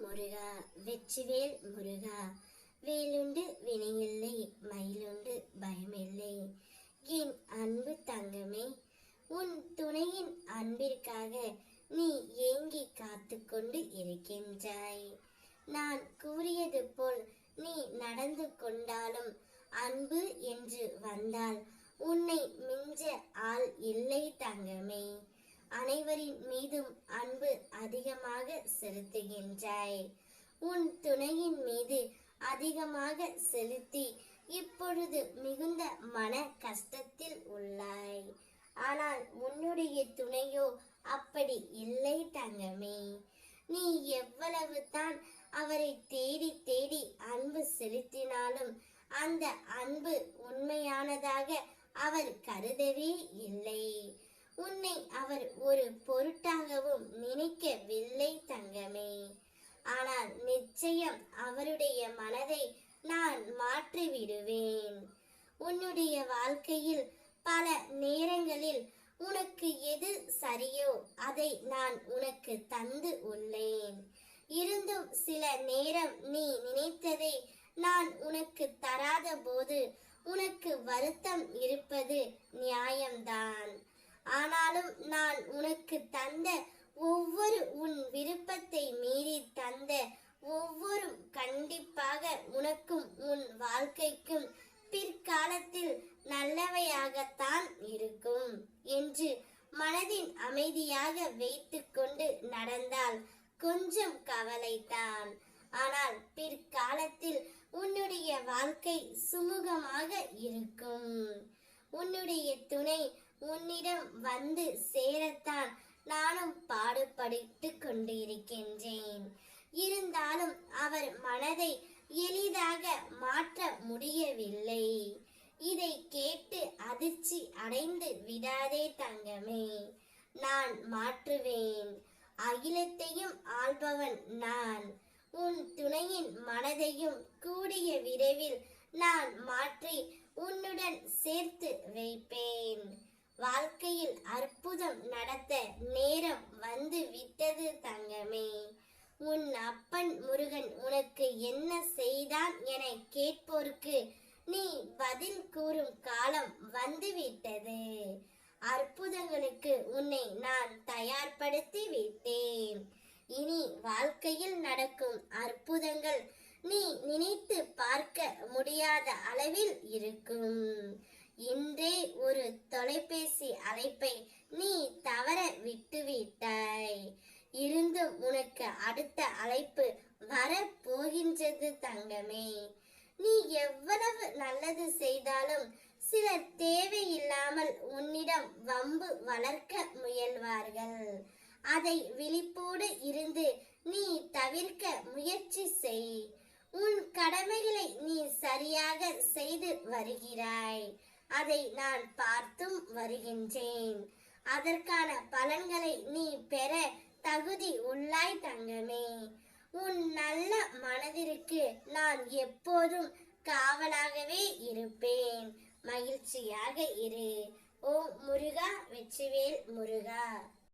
முருகா வெற்றிவேல் முருகா, வேலுண்டு வினையில்லை மயிலுண்டு பயமில்லை. என் அன்பு தங்கமே, உன் துணையின் அன்பிற்காக நீ ஏங்கி காத்து கொண்டு இருக்கின்றாய். நான் கூறியது போல் நீ நடந்து கொண்டாலும் அன்பு என்று வந்தால் உன்னை மிஞ்ச ஆள் இல்லை தங்கமே. அனைவரின் மீதும் அன்பு அதிகமாக செலுத்துகின்றாய். உன் துணையின் மீது அதிகமாக செலுத்தி இப்பொழுது மிகுந்த மன கஷ்டத்தில் உள்ளாய். ஆனால் உன்னுடைய துணையோ அப்படி இல்லை தங்கமே. நீ எவ்வளவு தான் அவரை தேடி தேடி அன்பு செலுத்தினாலும் அந்த அன்பு உண்மையானதாக அவர் கருதவே இல்லை. உன்னை அவர் ஒரு பொருட்டாகவும் நினைக்கவில்லை தங்கமே. ஆனால் நிச்சயம் அவருடைய மனதை நான் மாற்றி விடுவேன். உன்னுடைய வாழ்க்கையில் பல நேரங்களில் உனக்கு எது சரியோ அதை நான் உனக்கு தந்து உள்ளேன். இருந்தும் சில நேரம் நீ நினைத்ததை நான் உனக்கு தராத போது உனக்கு வருத்தம் இருப்பது நியாயம்தான். ஆனாலும் நான் உனக்கு தந்த ஒவ்வொரு உன் விருப்பத்தை மீறி தந்த ஒவ்வொரு கண்டிப்பாக உனக்கும் உன் வாழ்க்கைக்கும் பிற்காலத்தில் நல்லவையாகத்தான் இருக்கும் என்று மனதின் அமைதியாக வைத்துக்கொண்டு நடந்தால் கொஞ்சம் கவலைதான். ஆனால் பிற்காலத்தில் உன்னுடைய வாழ்க்கை சுமூகமாக இருக்கும். உன்னுடைய துணை உன்னிடம் வந்து சேரத்தான் நானும் பாடுபட்டு கொண்டிருக்கின்றேன். இருந்தாலும் அவர் மனதை எளிதாக மாற்ற முடியவில்லை. இதை கேட்டு அதிர்ச்சி அடைந்து விடாதே தங்கமே. நான் மாற்றுவேன். அகிலத்தையும் ஆள்பவன் நான். உன் துணையின் மனதையும் கூடிய விரைவில் நான் மாற்றி உன்னுடன் சேர்த்து வைப்பேன். வாழ்க்கையில் அற்புதம் நடத்த நேரம் வந்து விட்டது தங்கமே. உன் அப்பன் முருகன் உனக்கு என்ன செய்தான் என கேட்போருக்கு நீ பதில் கூறும் காலம் வந்துவிட்டது. அற்புதங்களுக்கு உன்னை நான் தயார்படுத்தி விட்டேன். இனி வாழ்க்கையில் நடக்கும் அற்புதங்கள் நீ நினைத்து பார்க்க முடியாத அளவில் இருக்கும். இன்றே ஒரு தொலைபேசி அழைப்பை நீ தவற விட்டுவிட்டாய். இருந்தும் உனக்கு அடுத்த அழைப்பு வர போகின்றது தங்கமே. நீ எவ்வளவு நல்லது செய்தாலும் சிலர் தேவையில்லாமல் உன்னிடம் வம்பு வளர்க்க முயல்வார்கள். அதை விழிப்போடு இருந்து நீ தவிர்க்க முயற்சி செய். உன் கடமைகளை நீ சரியாக செய்து வருகிறாய். அதை நான் பார்த்தும் வருகின்றேன். அதற்கான பலன்களை நீ பெற தகுதி உள்ளாய் தங்கமே. உன் நல்ல மனதிற்கு நான் எப்போதும் காவலாகவே இருப்பேன். மகிழ்ச்சியாக இரு. ஓம் முருகா வெற்றிவேல் முருகா.